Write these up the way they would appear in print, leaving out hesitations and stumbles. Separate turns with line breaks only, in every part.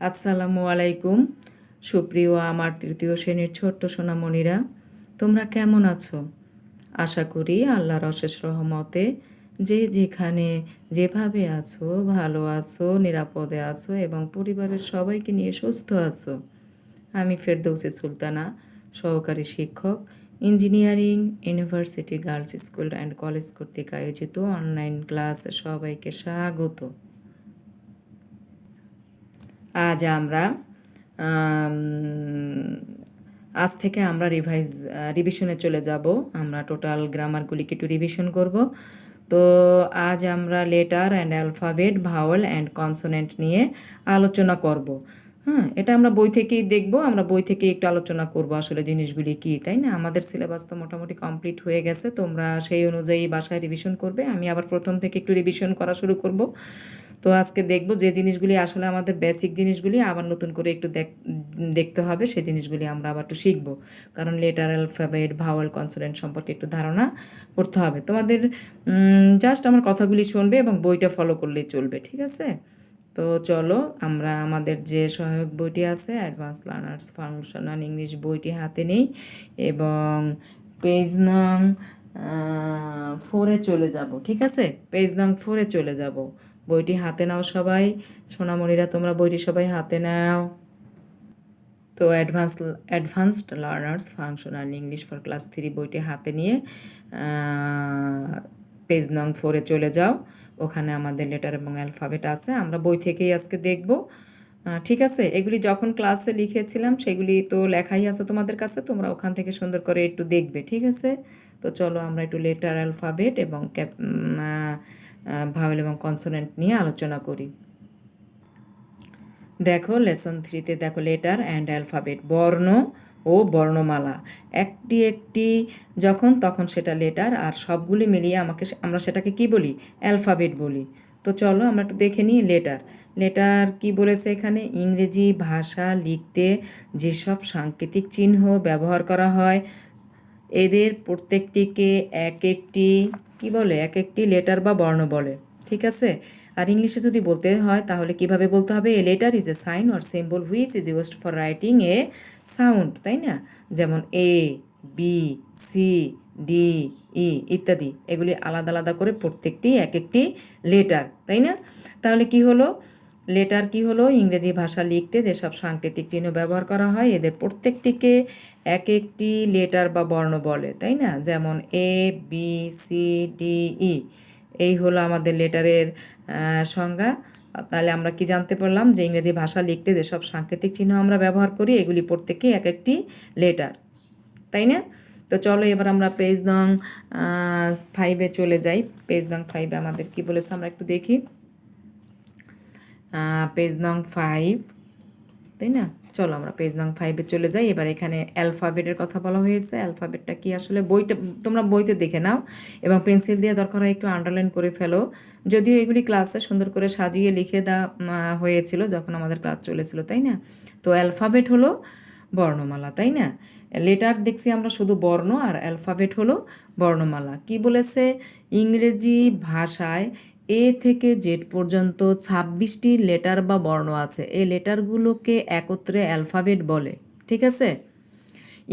আসসালামু আলাইকুম। সুপ্রিয় আমার তৃতীয় শ্রেণীর ছোট্ট সোনামণিরা, তোমরা কেমন আছো? আশা করি আল্লাহর অশেষ রহমতে যে যেখানে যেভাবে আছো ভালো আছো, নিরাপদে আছো এবং পরিবারের সবাইকে নিয়ে সুস্থ আছো। আমি ফেরদৌসী সুলতানা, সহকারী শিক্ষক, engineering university girls school and college কর্তৃক আয়োজিত অনলাইন ক্লাসে সবাইকে স্বাগত। আজ আমরা আম, আজ থেকে আমরা রিভিশনে চলে যাব। আমরা টোটাল গ্রামারগুলিকে একটু রিভিশন করব। তো আজ আমরা letter and alphabet, vowel and consonant নিয়ে আলোচনা করব। হ্যাঁ, এটা আমরা বই থেকেই দেখব, আমরা বই থেকে একটু আলোচনা করব আসলে জিনিসগুলি কী, তাই না? আমাদের সিলেবাস তো মোটামুটি কমপ্লিট হয়ে গেছে, তোমরা সেই অনুযায়ী বাসায় রিভিশন করবে। আমি আবার প্রথম থেকে একটু রিভিশন করা শুরু করব। তো আজকে দেখব যে জিনিসগুলি আসলে আমাদের বেসিক জিনিসগুলি আবার নতুন করে একটু দেখতে হবে, সেই জিনিসগুলি আমরা আবার একটু শিখব। কারণ লেটার, অ্যালফাবেট, ভাওয়েল, কনসোনেন্ট সম্পর্কে একটু ধারণা করতে হবে তোমাদের। জাস্ট আমার কথাগুলি শুনবে এবং বইটা ফলো করলেই চলবে, ঠিক আছে? তো চলো আমরা আমাদের যে সহায়ক বইটি আছে অ্যাডভান্স লার্নার্স ফাংশনাল ইংলিশ বইটি হাতে নেই এবং পেজ নং 4-এ চলে যাব, ঠিক আছে? পেজ নং 4-এ চলে যাব। বইটি হাতে নাও সবাই, সোনামণিরা তোমরা বইটি সবাই হাতে নাও। তো advanced learners functional English for class 3 বইটি হাতে নিয়ে পেজ নং 4-এ চলে যাও। ওখানে আমাদের লেটার এবং অ্যালফাবেট আছে, আমরা বই থেকেই আজকে দেখব, ঠিক আছে? এগুলি যখন ক্লাসে লিখেছিলাম সেগুলি তো লেখাই আছে তোমাদের কাছে, তোমরা ওখান থেকে সুন্দর করে একটু দেখবে, ঠিক আছে? তো চলো আমরা একটু লেটার, অ্যালফাবেট এবং ভাওয়েল এবং কনসোনেন্ট নিয়ে আলোচনা করি। দেখো লেসন 3-তে দেখো লেটার অ্যান্ড অ্যালফাবেট, বর্ণ ও বর্ণমালা। একটি একটি যখন তখন সেটা লেটার, আর সবগুলি মিলিয়ে আমরা সেটাকে কি বলি? অ্যালফাবেট বলি। তো চলো আমরা একটু দেখে নিই লেটার। লেটার কি বলেছে এখানে? ইংরেজি ভাষা লিখতে যেসব সাংকেতিক চিহ্ন ব্যবহার করা হয় এদের প্রত্যেকটিকে এক একটি কি বলে? এক একটি লেটার বা বর্ণ বলে, ঠিক আছে? আর ইংলিশে যদি বলতে হয় তাহলে কিভাবে বলতে হবে? A letter is a sign or symbol which is used for writing a sound, তাই না? যেমন A, B, C, D, E ইত্যাদি, এগুলি আলাদা আলাদা করে প্রত্যেকটি এক একটি লেটার, তাই না? তাহলে কি হলো? লেটার কি হলো? ইংরেজি ভাষা লিখতে যেসব সাংকেতিক চিহ্ন ব্যবহার করা হয় এদের প্রত্যেকটিকে এক একটি লেটার বা বর্ণ বলে, তাই না? যেমন এ, বি, সি, ডি, ই, এই হলো আমাদের লেটারের সংজ্ঞা। তাহলে আমরা কি জানতে পারলাম? যে ইংরেজি ভাষা লিখতে যেসব সাংকেতিক চিহ্ন আমরা ব্যবহার করি এগুলি প্রত্যেককে এক একটি লেটার, তাই না? তো চলো এবার আমরা পেজ নং 5-এ চলে যাই। পেজ নং 5-এ আমাদের কি বলেছে আমরা একটু দেখি। পেজ নং 5, তাই না? চলো আমরা পেজ নং 5-এ চলে যাই। এবার এখানে অ্যালফাবেটের কথা বলা হয়েছে। অ্যালফাবেটটা কি আসলে বইটা তোমরা বইতে দেখে নাও এবং পেন্সিল দিয়ে দরকার হয় একটু আন্ডারলাইন করে ফেলো। যদিও এগুলি ক্লাসে সুন্দর করে সাজিয়ে লিখে দেওয়া হয়েছিল যখন আমাদের ক্লাস চলেছিল, তাই না? তো অ্যালফাবেট হলো বর্ণমালা, তাই না? লেটার দেখছি আমরা শুধু বর্ণ, আর অ্যালফাবেট হলো বর্ণমালা। কি বলেছে? ইংরেজি ভাষায় এ থেকে জেড পর্যন্ত 26টি লেটার বা বর্ণ আছে। এই লেটারগুলোকে একত্রে অ্যালফাবেট বলে, ঠিক আছে?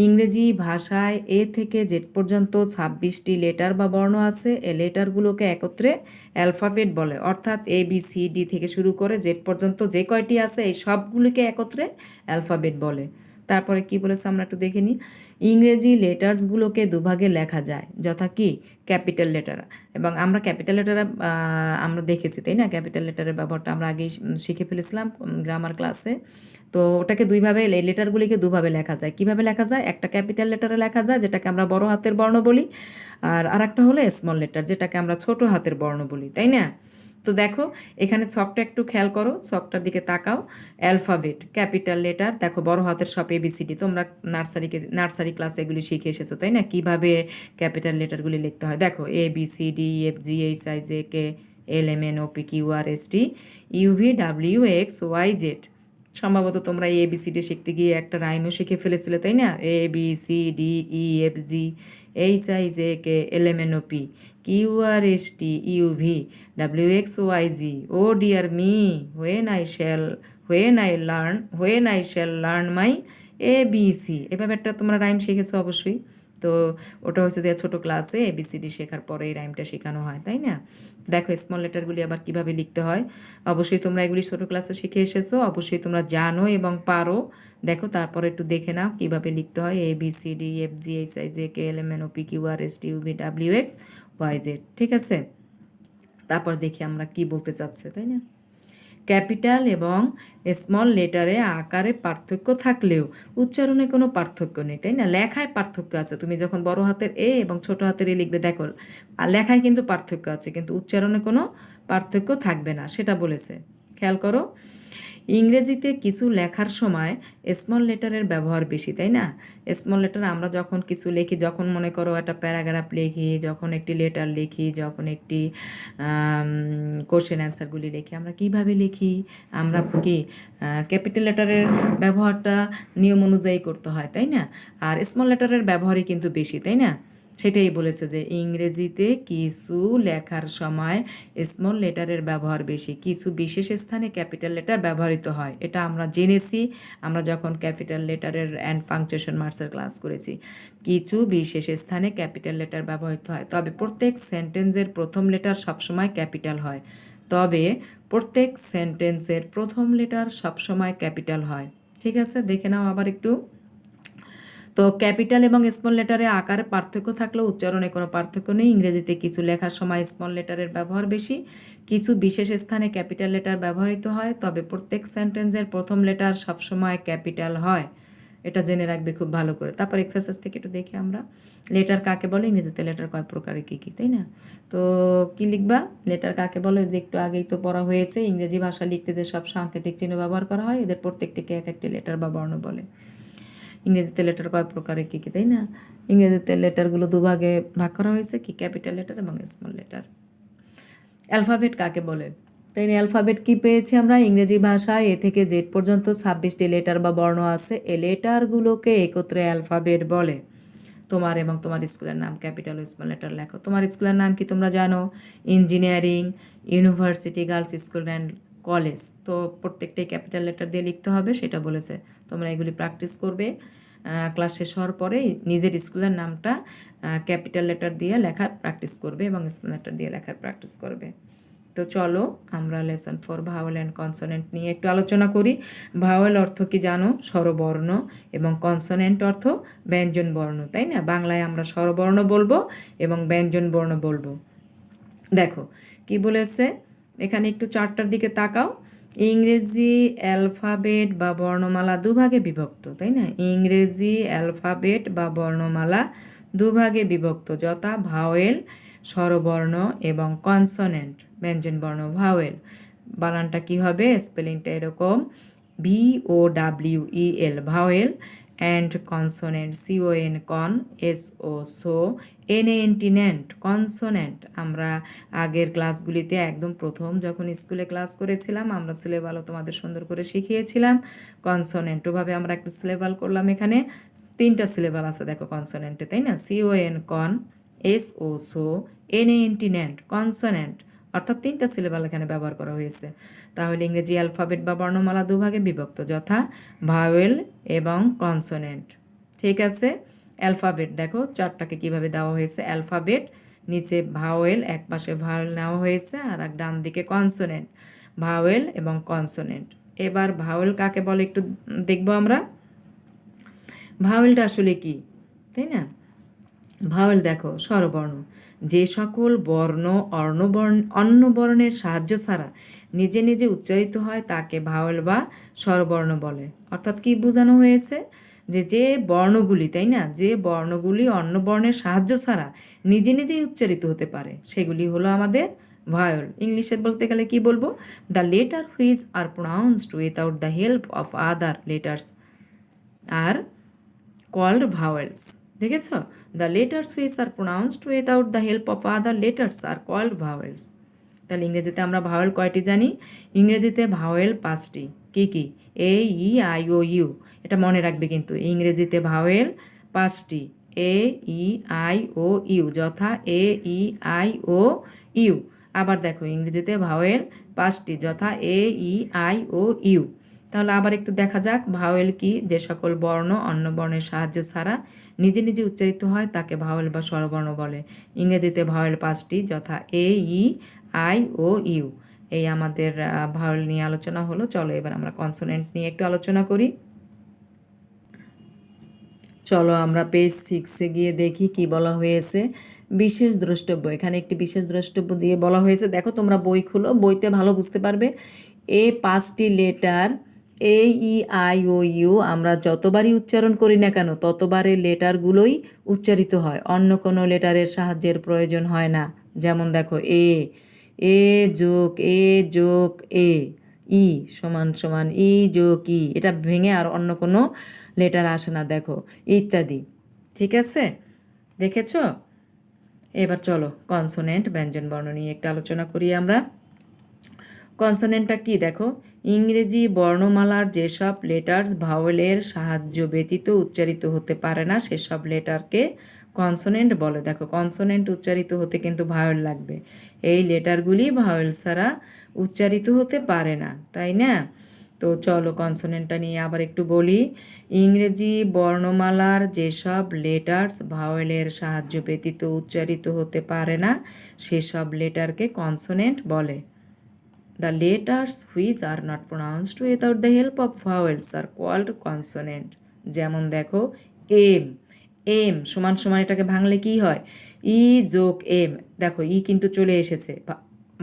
ইংরেজি ভাষায় এ থেকে জেড পর্যন্ত 26টি লেটার বা বর্ণ আছে, এই লেটারগুলোকে একত্রে অ্যালফাবেট বলে। অর্থাৎ এ বি সি ডি থেকে শুরু করে জেড পর্যন্ত যে কয়টি আছে এই সবগুলিকে একত্রে অ্যালফাবেট বলে। তারপরে কি বলেছে আমরা একটু দেখে নিই। ইংরেজি লেটার্সগুলোকে দুভাগে লেখা যায়, যথা কি? ক্যাপিটাল লেটার, এবং আমরা ক্যাপিটাল লেটার আমরা দেখেছি, তাই না? ক্যাপিটাল লেটারের ব্যবহারটা আমরা আগেই শিখে ফেলেছিলাম গ্রামার ক্লাসে। তো ওটাকে দুইভাবে, এই লেটারগুলিকে দুভাবে লেখা যায়। কিভাবে লেখা যায়? একটা ক্যাপিটাল লেটারে লেখা যায় যেটাকে আমরা বড় হাতের বর্ণ বলি, আর আরেকটা হলো স্মল লেটার যেটাকে আমরা ছোট হাতের বর্ণ বলি, তাই না? তো দেখো এখানে ছকটা একটু খেয়াল করো, ছকটার দিকে তাকাও। অ্যালফাবেট, ক্যাপিটাল লেটার, দেখো বড় হাতের সব এবিসিডি, তোমরা নার্সারি ক্লাসে এগুলি শিখে এসেছো, তাই না? কিভাবে ক্যাপিটাল লেটারগুলি লিখতে হয়। দেখো A B C D F G H I J K L M N O P Q R S T U V W X Y Z. সম্ভবত তোমরা এ বি সি ডি শিখতে গিয়ে একটা রাইমও শিখে ফেলেছিলে, তাই না? A B C D E F G H I J K L M N O P QRSTUV WXYZ. Oh dear me, when I shall learn my ABC. এভাবে একটা তোমরা রাইম শিখেছো অবশ্যই। তো ওটা হচ্ছে যে ছোটো ক্লাসে ABCD শেখার পরে এই রাইমটা শেখানো হয়, তাই না? দেখো স্মল লেটারগুলি আবার কিভাবে লিখতে হয়। অবশ্যই তোমরা এগুলি ছোটো ক্লাসে শিখে এসেছো, অবশ্যই তোমরা জানো এবং পারো। দেখো তারপরে একটু দেখে নাও কীভাবে লিখতে হয় ABCDFGHIJKLMNOPQRSTUVWXYZ। ঠিক আছে, তারপর দেখি আমরা কি বলতে চাচ্ছে, তাই না? ক্যাপিটাল এবং স্মল লেটারে আকারে পার্থক্য থাকলেও উচ্চারণে কোনো পার্থক্য নেই, তাই না? লেখায় পার্থক্য আছে, তুমি যখন বড় হাতের এ এবং ছোট হাতের এ লিখবে, দেখো আর লেখায় কিন্তু পার্থক্য আছে, কিন্তু উচ্চারণে কোনো পার্থক্য থাকবে না, সেটা বলেছে। খেয়াল করো, ইংরেজিতে কিছু লেখার সময় স্মল লেটারের ব্যবহার বেশি, তাই না? স্মল লেটার আমরা যখন কিছু লিখি, যখন মনে করো একটা প্যারাগ্রাফ লিখি, যখন একটি লেটার লিখি, যখন একটি কোশ্চেন অ্যান্সারগুলি লিখি, আমরা কিভাবে লিখি? আমরা কি ক্যাপিটাল লেটারের ব্যবহারটা নিয়ম অনুযায়ী করতে হয়, তাই না? আর স্মল লেটারের ব্যবহারই কিন্তু বেশি, তাই না? সেটাই বলেছে যে ইংরেজিতে কিছু লেখার সময় স্মল লেটারের ব্যবহার বেশি, কিছু বিশেষ স্থানে ক্যাপিটাল লেটার ব্যবহৃত হয়। এটা আমরা জেনেছি আমরা যখন ক্যাপিটাল লেটারের অ্যান্ড পাংচুয়েশন মার্কসের ক্লাস করেছি। কিছু বিশেষ স্থানে ক্যাপিটাল লেটার ব্যবহৃত হয়, তবে প্রত্যেক সেন্টেন্সের প্রথম লেটার সবসময় ক্যাপিটাল হয়। প্রত্যেক সেন্টেন্সের প্রথম লেটার সবসময় ক্যাপিটাল হয়। ঠিক আছে, দেখে নাও আবার একটু। তো ক্যাপিটাল এবং স্মল লেটারে আকারে পার্থক্য থাকলেও উচ্চারণে কোনো পার্থক্য নেই। ইংরেজিতে কিছু লেখার সময় স্মল লেটারের ব্যবহার বেশি, কিছু বিশেষ স্থানে ক্যাপিটাল লেটার ব্যবহৃত হয়, তবে প্রত্যেক সেন্টেন্সের প্রথম লেটার সবসময় ক্যাপিটাল হয়। এটা জেনে রাখবে খুব ভালো করে। তারপর এক্সারসাইজ থেকে একটু দেখি আমরা, লেটার কাকে বলে, ইংরেজিতে লেটার কয় প্রকারে কী কী, তাই না? তো কি লিখবা, লেটার কাকে বলে, যে একটু আগেই তো পড়া হয়েছে। ইংরেজি ভাষা লিখতে যে সব সাংকেতিক চিহ্ন ব্যবহার করা হয়, এদের প্রত্যেকটিকে এক একটি লেটার বা বর্ণ বলে। ইংরেজিতে লেটার কয় প্রকারে কী কী, তাই না? ইংরেজিতে লেটারগুলো দুভাগে ভাগ করা হয়েছে, কি ক্যাপিটাল লেটার এবং স্মল লেটার। অ্যালফাবেট কাকে বলে, তাই না? অ্যালফাবেট কি পেয়েছি আমরা ইংরেজি ভাষায় এ থেকে জেড পর্যন্ত 26টি লেটার বা বর্ণ আছে। এই লেটারগুলোকে একত্রে অ্যালফাবেট বলে। তোমার এবং তোমার স্কুলের নাম ক্যাপিটাল ও স্মল লেটার লেখো। তোমার স্কুলের নাম কি তোমরা জানো? Engineering university girls school and college. তো প্রত্যেকটাই ক্যাপিটাল লেটার দিয়ে লিখতে হবে, সেটা বলেছে। তোমরা এগুলি প্র্যাকটিস করবে, ক্লাস শেষ হওয়ার পরে নিজের স্কুলের নামটা ক্যাপিটাল লেটার দিয়ে লেখার প্র্যাকটিস করবে এবং স্মল লেটার দিয়ে লেখার প্র্যাকটিস করবে। তো চলো আমরা লেসন 4 ভাওয়েল অ্যান্ড কনসোনেন্ট নিয়ে একটু আলোচনা করি। ভাওয়েল অর্থ কি জানো? স্বরবর্ণ, এবং কনসোনেন্ট অর্থ ব্যঞ্জন বর্ণ, তাই না? বাংলায় আমরা স্বরবর্ণ বলবো এবং ব্যঞ্জন বর্ণ বলবো। দেখো কি বলেছে এখানে, একটু চার্টটার দিকে তাকাও। ইংরেজি অ্যালফাবেট বা বর্ণমালা দুভাগে বিভক্ত, তাই না? ইংরেজি অ্যালফাবেট বা বর্ণমালা দুভাগে বিভক্ত, যথা ভাওয়েল স্বরবর্ণ এবং কনসোনেন্ট ব্যঞ্জনবর্ণ। ভাওয়েল বানানটা কী হবে, স্পেলিংটা এরকম VOWEL vowel, and consonant CON কন, SO সো, NANT ন্যান্ট কনসোনেন্ট। আমরা আগের ক্লাসগুলিতে একদম প্রথম যখন স্কুলে ক্লাস করেছিলাম আমরা সিলেবালও তোমাদের সুন্দর করে শিখিয়েছিলাম। কনসোনেন্ট ওভাবে আমরা একটু সিলেবাল করলাম। এখানে 3টা সিলেবাল আছে দেখো কনসোনেন্টে, তাই না? CON কন, SO সো, NANT ন্যান্ট কনসোনেন্ট, অর্থাৎ 3টা সিলেবাল এখানে ব্যবহার করা হয়েছে। তাহলে ইংরেজি অ্যালফাবেট বা বর্ণমালা দুভাগে বিভক্ত, যথা ভাওয়েল এবং কনসোনেন্ট। ঠিক আছে, অ্যালফাবেট দেখো চারটাকে কিভাবে দেওয়া হয়েছে। অ্যালফাবেট, নিচে ভাওয়েল, এক পাশে ভাওয়েল নেওয়া হয়েছে আর এক ডান দিকে কনসোনেন্ট। ভাওয়েল এবং কনসোনেন্ট। এবার ভাওয়েল কাকে বলে একটু দেখবো আমরা। ভাওয়েলটা আসলে কি, তাই না? ভাওয়েল দেখো স্বরবর্ণ, যে সকল বর্ণ অন্য বর্ণের সাহায্য ছাড়া নিজে নিজে উচ্চারিত হয় তাকে ভাওয়েল বা স্বরবর্ণ বলে। অর্থাৎ কি বোঝানো হয়েছে, যে বর্ণগুলি, তাই না, যে বর্ণগুলি অন্য বর্ণের সাহায্য ছাড়া নিজে নিজেই উচ্চারিত হতে পারে সেগুলি হলো আমাদের ভাওয়েল। ইংলিশে বলতে গেলে কি বলবো, the letter which are pronounced without the help of other letters are called vowels. দেখেছ, the letters which are pronounced without the help of other letters are called vowels. তাহলে ইংরেজিতে আমরা ভাওয়েল কয়টি জানি? ইংরেজিতে ভাওয়েল 5টি। কি কি? A E I O U, এটা মনে রাখবে কিন্তু। ইংরেজিতে ভাওয়েল 5টি, A E I O you, যথা এ ই আই ও ইউ। আবার দেখো ইংরেজিতে ভাওয়েল 5টি, যথা এ ই আই ও ইউ। তাহলে আবার একটু দেখা যাক ভাওয়েল কি। যে সকল বর্ণ অন্য বর্ণের সাহায্য ছাড়া নিজে নিজে উচ্চারিত হয় তাকে ভাওয়েল বা স্বরবর্ণ বলে। ইংরেজিতে ভাওয়েল 5টি, যথা এ ই আই ও ইউ। এই আমাদের ভাওয়েল নিয়ে আলোচনা হলো। চলো এবার আমরা কনসোনেন্ট নিয়ে একটু আলোচনা করি। চলো আমরা পেজ 6-এ গিয়ে দেখি কি বলা হয়েছে। বিশেষ দ্রষ্টব্য, এখানে একটি বিশেষ দ্রষ্টব্য দিয়ে বলা হয়েছে। দেখো তোমরা বই খুলো, বইতে ভালো বুঝতে পারবে। এ 5টি letter A E I O U আমরা যতবারই উচ্চারণ করি না কেন ততবারে লেটারগুলোই উচ্চারিত হয়, অন্য কোনো লেটারের সাহায্যের প্রয়োজন হয় না। যেমন দেখো এ, এ যোগ এ যোগ এ, ই সমান সমান ই যোগ ই, এটা ভেঙে আর অন্য কোনো লেটার আসে না, দেখো ইত্যাদি। ঠিক আছে, দেখেছো? এবার চলো কনসোনেন্ট ব্যঞ্জন বর্ণ নিয়ে একটু আলোচনা করি আমরা। কনসোনেন্টটা কি দেখো, ইংরেজি বর্ণমালার যেসব লেটার্স ভাওয়েলের সাহায্য ব্যতীত উচ্চারিত হতে পারে না সেসব লেটারকে কনসোনেন্ট বলে। দেখো কনসোনেন্ট উচ্চারিত হতে কিন্তু ভাওয়েল লাগবে, এই লেটারগুলি ভাওয়েল ছাড়া উচ্চারিত হতে পারে না, তাই না? তো চলো কনসোনেন্টটা নিয়ে আবার একটু বলি। ইংরেজি বর্ণমালার যেসব লেটার্স ভাওয়েলের সাহায্য ব্যতীত উচ্চারিত হতে পারে না সেসব লেটারকে কনসোনেন্ট বলে। The letters which are not pronounced without the help of vowels are called consonant. যেমন দেখো এম, এম সমান সমান এটাকে ভাঙলে কি হয়, ই যোগ এম। দেখো ই কিন্তু চলে এসেছে,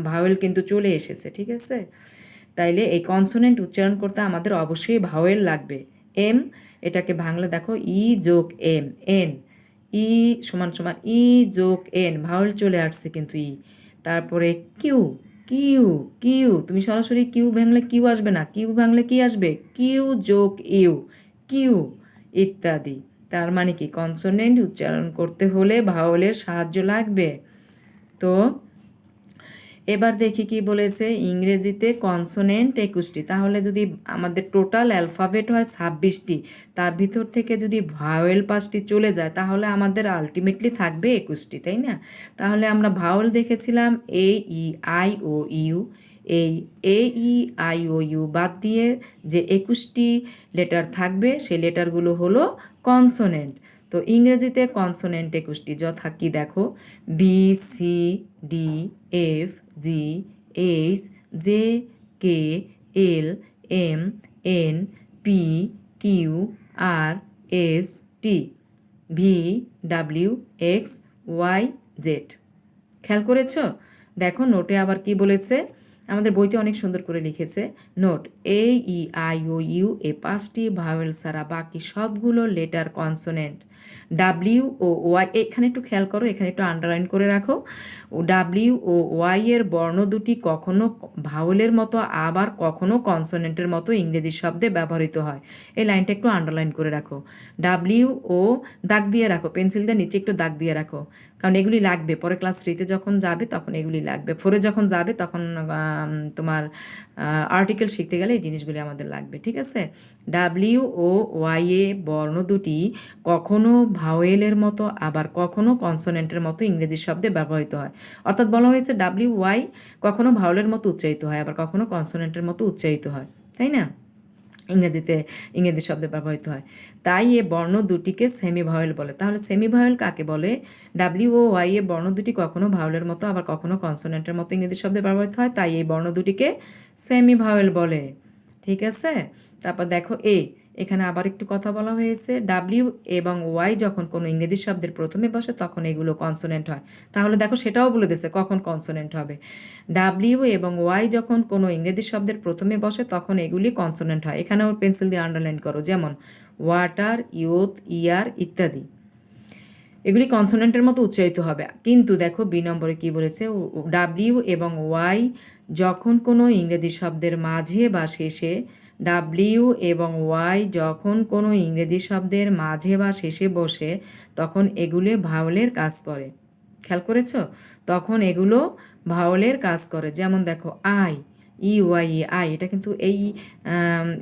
ভাওয়েল কিন্তু চলে এসেছে, ঠিক আছে? তাইলে এই কনসোনেন্ট উচ্চারণ করতে আমাদের অবশ্যই ভাওয়েল লাগবে। এম এটাকে ভাঙলে দেখো ই যোগ এম, এন, ই সমান সমান ই যোগ এন, ভাওয়েল চলে আসছে কিন্তু ই। তারপরে কিউ, কিউ, কিউ তুমি সরাসরি কিউ ভাঙলে কিউ আসবে না, কিউ ভাঙলে কি আসবে, কিউ যোগ ইউ, কিউ ইত্যাদি। তার মানে কি কনসোনেন্ট উচ্চারণ করতে হলে ভাওয়েলের সাহায্য লাগবে। তো এবার দেখি কি বলেছে, ইংরেজিতে কনসোনেন্ট 21টি। তাহলে যদি আমাদের টোটাল অ্যালফাবেট হয় 26টি, তার ভিতর থেকে যদি ভাওয়েল 5টি চলে যায় তাহলে আমাদের আলটিমেটলি থাকবে 21টি, তাই না? তাহলে আমরা ভাওয়েল দেখেছিলাম এ ই আই ও ইউ, এই এ ই আই ও ইউ বাদ দিয়ে যে 21টি লেটার থাকবে সেই লেটারগুলো হলো কনসোনেন্ট। তো ইংরেজিতে কনসোনেন্ট 21টি, যথা কি দেখো, B C D F G H J K L M N P Q R S T V W X Y Z. খেয়াল করেছ? দেখো নোটে আবার কি বলেছে, আমাদের বইতে অনেক সুন্দর করে লিখেছে। Note, A E I O U এ 5টি ভাওয়েল ছাড়া বাকি সবগুলো লেটার কনসোনেন্ট। ডাব্লিউ ও ওয়াই, এখানে একটু খেয়াল করো, এখানে একটু আন্ডারলাইন করে রাখো। ডাব্লিউ ও ওয়াই এর বর্ণ দুটি কখনো ভাওয়েলের মতো আবার কখনো কনসোনেন্টের মতো ইংরেজি শব্দে ব্যবহৃত হয়। এই লাইনটা একটু আন্ডারলাইন করে রাখো। ডাব্লিউ ও দাগ দিয়ে রাখো, পেন্সিল দিয়ে নিচে একটু দাগ দিয়ে রাখো, কারণ এগুলি লাগবে পরে ক্লাস 3-তে যখন যাবে তখন এগুলি লাগবে, 4-এ যখন যাবে তখন তোমার আর্টিকেল শিখতে গেলে এই জিনিসগুলি আমাদের লাগবে, ঠিক আছে? ডাব্লিউ ও ওয়াই এ বর্ণ দুটি কখনো ভাওয়েলের মতো আবার কখনো কনসোনেন্টের মতো ইংরেজি শব্দে ব্যবহৃত হয়। অর্থাৎ বলা হয়েছে ডাব্লিউ ওয়াই কখনো ভাওয়েলের মতো উচ্চারিত হয় আবার কখনো কনসোনেন্টের মতো উচ্চারিত হয়, তাই না? ইংরেজিতে ইংরেজি শব্দে ব্যবহৃত হয়, তাই এ বর্ণ দুটিকে সেমি ভাওয়েল বলে। তাহলে সেমি ভাওয়েল কাকে বলে? ডাব্লিউ ও ওয়াই এ বর্ণ দুটি কখনো ভাওয়েলের মতো আবার কখনো কনসোনেন্টের মতো ইংরেজি শব্দে ব্যবহৃত হয়, তাই এই বর্ণ দুটিকে সেমি ভাওয়েল বলে, ঠিক আছে? তারপর দেখো এখানে আবার একটু কথা বলা হয়েছে, ডাব্লিউ এবং ওয়াই যখন কোনো ইংরেজি শব্দের প্রথমে বসে তখন এগুলো কনসোনেন্ট হয়। তাহলে দেখো সেটাও বলে দিয়েছে কখন কনসোনেন্ট হবে। ডাব্লিউ এবং ওয়াই যখন কোনো ইংরেজি শব্দের প্রথমে বসে তখন এগুলি কনসোনেন্ট হয়। এখানেও পেন্সিল দিয়ে আন্ডারলাইন করো, যেমন ওয়াটার, ইয়ুথ, ইয়ার ইত্যাদি, এগুলি কনসোনেন্টের মতো উচ্চারিত হবে। কিন্তু দেখো বি নম্বরে কি বলেছে, ডাব্লিউ এবং ওয়াই যখন কোনো ইংরেজি শব্দের মাঝে বা শেষে, ডাব্লিউ এবং ওয়াই যখন কোনো ইংরেজি শব্দের মাঝে বা শেষে বসে তখন এগুলো ভাওয়েলের কাজ করে। খেয়াল করেছো? তখন এগুলো ভাওয়েলের কাজ করে। যেমন দেখো আই, ই ওয়াই আই, এটা কিন্তু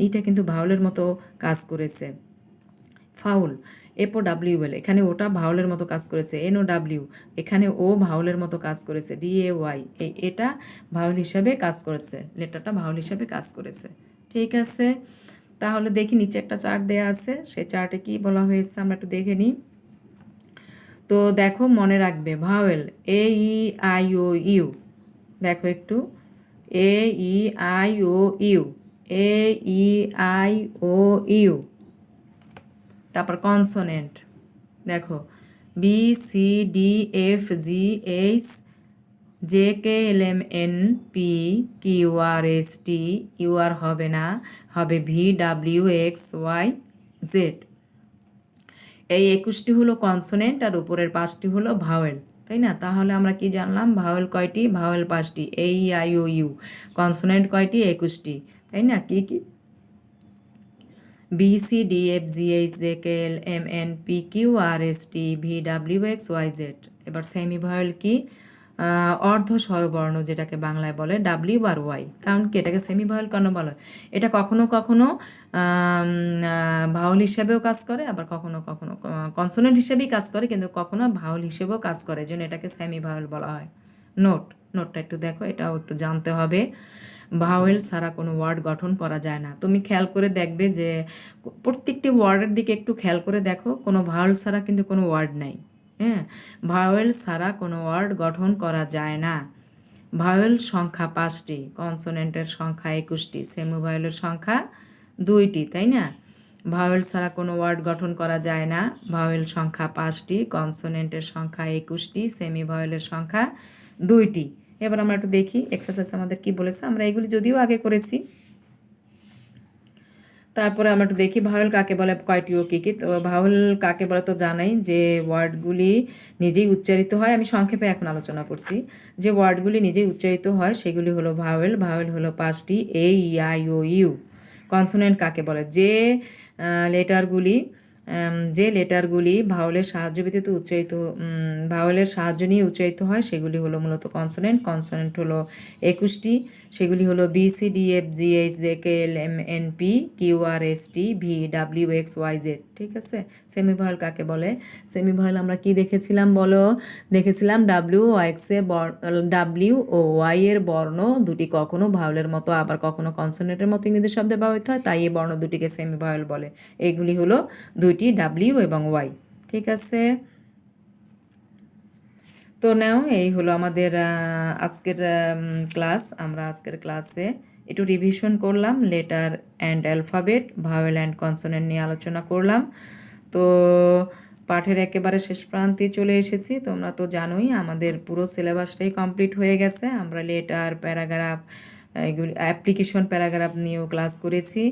এটা কিন্তু ভাওয়েলের মতো কাজ করেছে। ফাউল, এপো ডাব্লিউএল, এখানে ওটা ভাওলের মতো কাজ করেছে। এনও ডাব্লিউ, এখানে ও ভাওলের মতো কাজ করেছে। ডিএওয়াই, এটা ভাওল হিসাবে কাজ করেছে, লেটারটা ভাওল হিসাবে কাজ করেছে। ঠিক আছে, তাহলে দেখি নিচে একটা চার্ট দেয়া আছে, সেই চার্টে কি বলা হয়েছে আমরা একটু দেখে নিই। তো দেখো, মনে রাখবে vowel A E I O U, দেখো একটু, A E I O U, A E I O U. তারপর কনসোনেন্ট দেখো, B C D F G H J K L M N P Q R S T, U R হবে না, হবে V W X Y Z. এই 21টি হলো consonant আর উপরের 5টি হলো ভাওয়েল, তাই না? তাহলে আমরা কি জানলাম, ভাওয়েল কয়টি? ভাওয়েল 5টি, A E I O U. Consonant কয়টি? 21টি, তাই না? কি কি? B C D F G H J K L M N P Q R S T V W X Y Z. এবার সেমি ভাওয়েল কি? অর্ধ স্বরবর্ণ, যেটাকে বাংলায় বলে ডাব্লিউ আর ওয়াই। কারণ কি এটাকে সেমি ভাওয়েল কেন বলে? এটা কখনো কখনো ভাওয়েল হিসেবেও কাজ করে, আবার কখনো কখনো কনসোনেন্ট হিসেবেই কাজ করে, কিন্তু কখনো ভাওয়েল হিসেবেও কাজ করে, এই জন্য এটাকে সেমি ভাওয়েল বলা হয়। নোটটা একটু দেখো, এটাও একটু জানতে হবে। ভাওয়েল ছাড়া কোনো ওয়ার্ড গঠন করা যায় না। তুমি খেয়াল করে দেখবে যে প্রত্যেকটি ওয়ার্ডের দিকে একটু খেয়াল করে দেখো, কোনো ভাওয়েল ছাড়া কিন্তু কোনো ওয়ার্ড নাই। হ্যাঁ, ভাওয়েল ছাড়া কোনো ওয়ার্ড গঠন করা যায় না। ভাওয়েল সংখ্যা 5টি, কনসোনেন্টের সংখ্যা 21টি, সেমি ভাওয়েলের সংখ্যা 2টি, তাই না? ভাওয়েল ছাড়া কোনো ওয়ার্ড গঠন করা যায় না। ভাওয়েল সংখ্যা 5টি, কনসোনেন্টের সংখ্যা 21টি, সেমি ভাওয়েলের সংখ্যা 2টি। এবার আমরা একটু দেখি এক্সারসাইজ আমাদের কি বলেছে। আমরা এগুলি যদিও আগে করেছি। তারপরে আমরা একটু দেখি ভাওয়েল কাকে বলে, কয়টি ও কী কী। তো ভাওয়েল কাকে বলে তো জানাই, যে ওয়ার্ডগুলি নিজেই উচ্চারিত হয়। আমি সংক্ষেপে এখন আলোচনা করছি। যে ওয়ার্ডগুলি নিজেই উচ্চারিত হয় সেগুলি হলো ভাওয়েল। ভাওয়েল হলো 5টি, A E I O U. Consonant কাকে বলে? লেটারগুলি যে লেটারগুলি ভাওয়েলের সাহায্য ব্যতীত উচ্চারিত, ভাওয়েলের সাহায্য নিয়ে উচ্চারিত হয় সেগুলি হলো মূলত কনসোনেন্ট। কনসোনেন্ট হলো 21টি, সেগুলি হলো B C D F G H J K L M N P Q R S T V W X Y Z. ঠিক আছে, সেমি ভাওয়েল কাকে বলে? সেমি ভাওয়েল আমরা কি দেখেছিলাম বলো? দেখেছিলাম ডাব্লিউ ও ওয়াই এর বর্ণ দুটি কখনো ভাওয়েলের মতো আবার কখনো কনসোনেন্টের মতো ইংরেজি শব্দে ব্যবহৃত হয়, তাই এই বর্ণ দুটিকে সেমি ভাওয়েল বলে। এইগুলি হলো দুইটি, ডাব্লিউ এবং ওয়াই। ঠিক আছে, তো নাও এই হলো আমাদের আজকের ক্লাস। আমরা আজকের ক্লাসে একটু রিভিশন করলাম, letter and alphabet, vowel and consonant নিয়ে আলোচনা করলাম। তো পাঠের একেবারে শেষ প্রান্তে চলে এসেছি। তোমরা তো জানোই আমাদের পুরো সিলেবাসটাই কমপ্লিট হয়ে গেছে। আমরা লেটার, প্যারাগ্রাফ, এগুলি অ্যাপ্লিকেশন প্যারাগ্রাফ নিয়েও ক্লাস করেছি।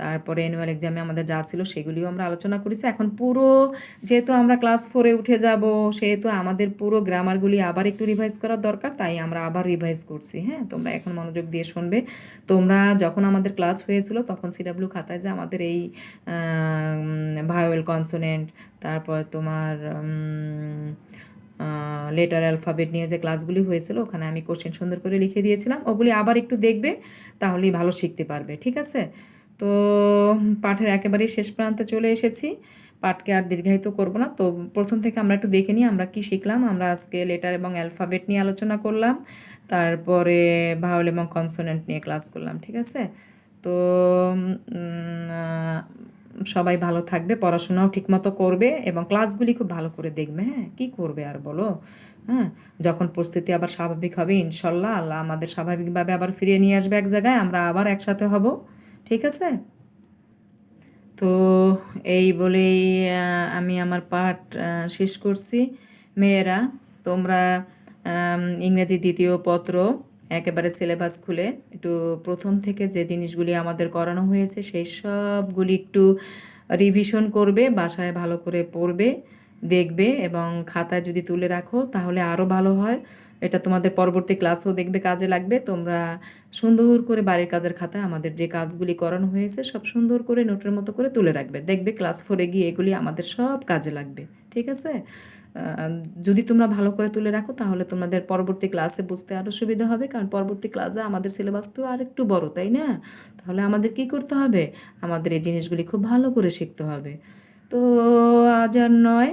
তারপরে অ্যানুয়াল এক্সামে আমাদের যা ছিল সেগুলিও আমরা আলোচনা করেছি। এখন পুরো, যেহেতু আমরা ক্লাস 4-এ উঠে যাব, সেহেতু আমাদের পুরো গ্রামারগুলি আবার একটু রিভাইজ করার দরকার, তাই আমরা আবার রিভাইজ করছি। হ্যাঁ, তোমরা এখন মনোযোগ দিয়ে শুনবে। তোমরা যখন আমাদের ক্লাস হয়েছিল তখন সিডাব্লিউ খাতায় যে আমাদের এই ভাওয়েল, কনসোনেন্ট, তারপর তোমার লেটার, অ্যালফাবেট নিয়ে যে ক্লাসগুলি হয়েছিল ওখানে আমি কোশ্চেন সুন্দর করে লিখে দিয়েছিলাম, ওগুলি আবার একটু দেখবে, তাহলেই ভালো শিখতে পারবে। ঠিক আছে, তো পাঠের একেবারেই শেষ প্রান্তে চলে এসেছি। পাঠকে আর দীর্ঘায়িত করব না। তো প্রথম থেকে আমরা একটু দেখে নিই আমরা কি শিখলাম। আমরা আজকে লেটার এবং অ্যালফাবেট নিয়ে আলোচনা করলাম, তারপরে ভাওয়েল এবং কনসোনেন্ট নিয়ে ক্লাস করলাম। ঠিক আছে, তো সবাই ভালো থাকবে, পড়াশোনাও ঠিকমতো করবে এবং ক্লাসগুলি খুব ভালো করে দেখবে। হ্যাঁ, কী করবে আর বলো? হ্যাঁ, যখন পরিস্থিতি আবার স্বাভাবিক হবে ইনশাল্লাহ আল্লাহ আমাদের স্বাভাবিকভাবে আবার ফিরিয়ে নিয়ে আসবে এক জায়গায়, আমরা আবার একসাথে হব। ঠিক আছে, তো এই বলেই আমি আমার পাঠ শেষ করছি। মেয়েরা, তোমরা ইংরেজি 2য় পত্র একেবারে সিলেবাস খুলে একটু প্রথম থেকে যে জিনিসগুলি আমাদের করানো হয়েছে সেই সবগুলি একটু রিভিশন করবে, বাসায় ভালো করে পড়বে, দেখবে এবং খাতায় যদি তুলে রাখো তাহলে আরও ভালো হয়। এটা তোমাদের পরবর্তী ক্লাসেও দেখবে কাজে লাগবে। তোমরা সুন্দর করে বাড়ির কাজের খাতায় আমাদের যে কাজগুলি করানো হয়েছে সব সুন্দর করে নোটের মতো করে তুলে রাখবে। দেখবে ক্লাস 4-এ গিয়ে এগুলি আমাদের সব কাজে লাগবে। ঠিক আছে, যদি তোমরা ভালো করে তুলে রাখো তাহলে তোমাদের পরবর্তী ক্লাসে বুঝতে আরও সুবিধা হবে, কারণ পরবর্তী ক্লাসে আমাদের সিলেবাস তো আর একটু বড়, তাই না? তাহলে আমাদের কি করতে হবে? আমাদের এই জিনিসগুলি খুব ভালো করে শিখতে হবে। তো আজ আর নয়,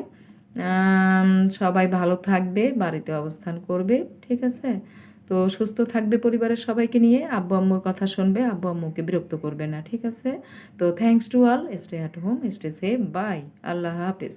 সবাই ভালো থাকবে, বাড়িতে অবস্থান করবে, ঠিক আছে? তো সুস্থ থাকবে পরিবারের সবাইকে নিয়ে, আব্বু আম্মুর কথা শুনবে, আব্বু আম্মুকে বিরক্ত করবে না, ঠিক আছে? তো thanks to all, stay at home, stay safe, bye, আল্লাহ হাফেজ।